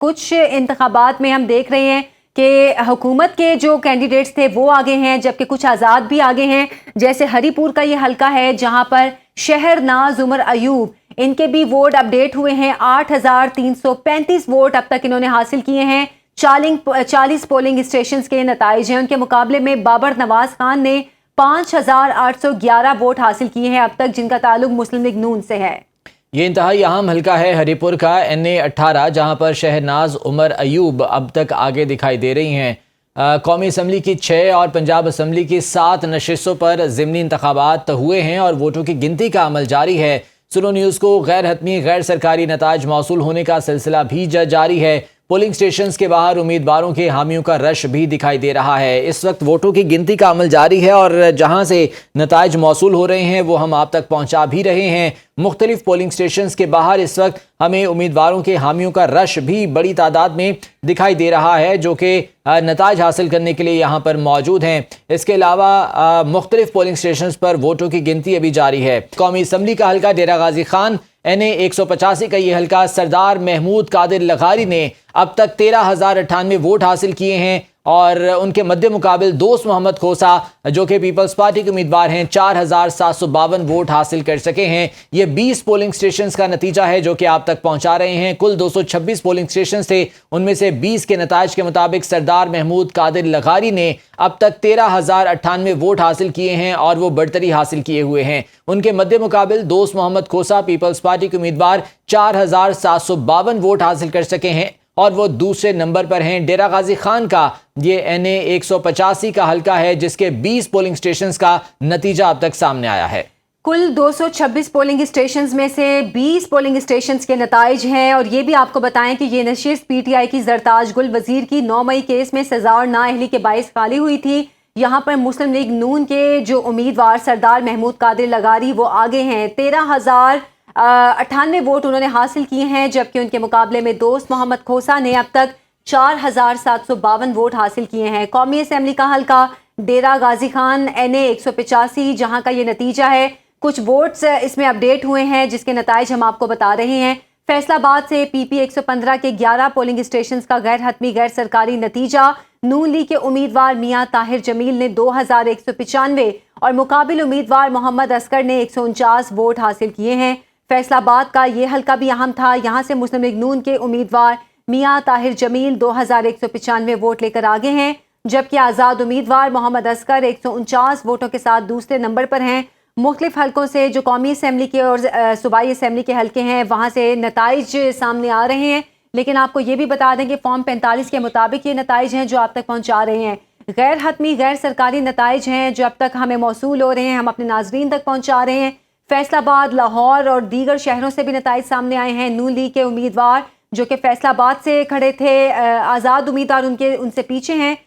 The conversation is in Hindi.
कुछ इंतखाबात में हम देख रहे हैं कि हुकूमत के जो कैंडिडेट्स थे वो आगे हैं, जबकि कुछ आज़ाद भी आगे हैं। जैसे हरीपुर का ये हलका है जहां पर शहरनाज उमर अयूब, इनके भी वोट अपडेट हुए हैं। 8,335 वोट अब तक इन्होंने हासिल किए हैं। 40 पोलिंग स्टेशन के नताइज हैं। उनके मुकाबले में बाबर नवाज खान ने 5,811 वोट हासिल किए हैं अब तक, जिनका ताल्लुक मुस्लिम लीग नून से है। ये इंतहाई अहम हलका है हरीपुर का NA 18, जहाँ पर शहनाज उमर अयूब अब तक आगे दिखाई दे रही हैं। कौमी असम्बली की 6 और पंजाब असम्बली की 7 नशिस्तों पर ज़िमनी इंतखाबात हुए हैं और वोटों की गिनती का अमल जारी है। सुनो न्यूज़ को गैर हतमी गैर सरकारी नताज मौसूल होने का सिलसिला भी जारी है। पोलिंग स्टेशन के बाहर उम्मीदवारों के हामियों का रश भी दिखाई दे रहा है। इस वक्त वोटों की गिनती का अमल जारी है और जहां से नताइज मौसूल हो रहे हैं वो हम आप तक पहुंचा भी रहे हैं। मुख्तलिफ पोलिंग स्टेशन के बाहर इस वक्त हमें उम्मीदवारों के हामियों का रश भी बड़ी तादाद में दिखाई दे रहा है, जो कि नताइज हासिल करने के लिए यहाँ पर मौजूद हैं। इसके अलावा मुख्तलिफ पोलिंग स्टेशन पर वोटों की गिनती अभी जारी है। कौमी असम्बली का हल्का डेरा गाजी खान NA 185 का ये हल्का सरदार महमूद कादिर लगारी ने अब तक 13,098 वोट हासिल किए हैं और उनके मध्य मुकाबिल दोस्त मोहम्मद खोसा जो कि पीपल्स पार्टी के उम्मीदवार हैं 4,752 वोट हासिल कर सके हैं। ये 20 पोलिंग स्टेशन का नतीजा है जो कि आप तक पहुंचा रहे हैं। कुल 226 पोलिंग स्टेशन थे, उनमें से 20 के नताइज के मुताबिक सरदार महमूद कादिर लगारी ने अब तक 13,098 वोट हासिल किए हैं और वो बढ़तरी हासिल किए हुए हैं। उनके मध्य मुकाबिल दोस्त मोहम्मद खोसा पीपल्स पार्टी के उम्मीदवार 4,752 वोट हासिल कर सके हैं और वो दूसरे नंबर पर हैं। डेरा गाजी खान का ये NA 185 का हल्का है जिसके 20 पोलिंग स्टेशंस का नतीजा अब तक सामने आया है। कुल 226 पोलिंग स्टेशंस में से 20 पोलिंग स्टेशंस के नताइज हैं और ये भी आपको बताएं कि ये नशिस्त PTI की जरताज गुल वजीर की 9 मई केस में सजा और नाअहली के बाइस खाली हुई थी। यहाँ पर मुस्लिम लीग नून के जो उम्मीदवार सरदार महमूद कादिर लगारी वो आगे हैं। 13,098 वोट उन्होंने हासिल किए हैं, जबकि उनके मुकाबले में दोस्त मोहम्मद खोसा ने अब तक 4,752 वोट हासिल किए हैं। कौमी असम्बली का हल्का डेरा गाजी खान NA 185, जहां का ये नतीजा है। कुछ वोट्स इसमें अपडेट हुए हैं जिसके नताइज हम आपको बता रहे हैं। फैसलाबाद से PP 115 के 11 पोलिंग स्टेशन का गैर हतमी गैर सरकारी नतीजा, नून लीग के उम्मीदवार मियां ताहिर जमील ने 2,195 और मुकाबिल उम्मीदवार मोहम्मद असगर ने 149 वोट हासिल किए हैं। फैसलाबाद का ये हल्का भी अहम था। यहाँ से मुस्लिम लीग नून के उम्मीदवार मियां ताहिर जमील 2,195 वोट लेकर आगे हैं, जबकि आज़ाद उम्मीदवार मोहम्मद असगर 149 वोटों के साथ दूसरे नंबर पर हैं। मुख्तलिफ हल्कों से जो कौमी असम्बली के और सूबाई असम्बली के हल्के हैं वहाँ से नताइज सामने आ रहे हैं, लेकिन आपको ये भी बता दें कि फॉर्म 45 के मुताबिक ये नताइज हैं जो आप तक पहुँचा रहे हैं। गैर हतमी गैर सरकारी नताइज हैं जो अब तक हमें मौसूल हो रहे हैं, हम अपने नाजरीन तक पहुँचा रहे हैं। फैसलाबाद, लाहौर और दीगर शहरों से भी नताइज सामने आए हैं। नून लीग के उम्मीदवार जो कि फैसलाबाद से खड़े थे, आज़ाद उम्मीदवार उनसे पीछे हैं,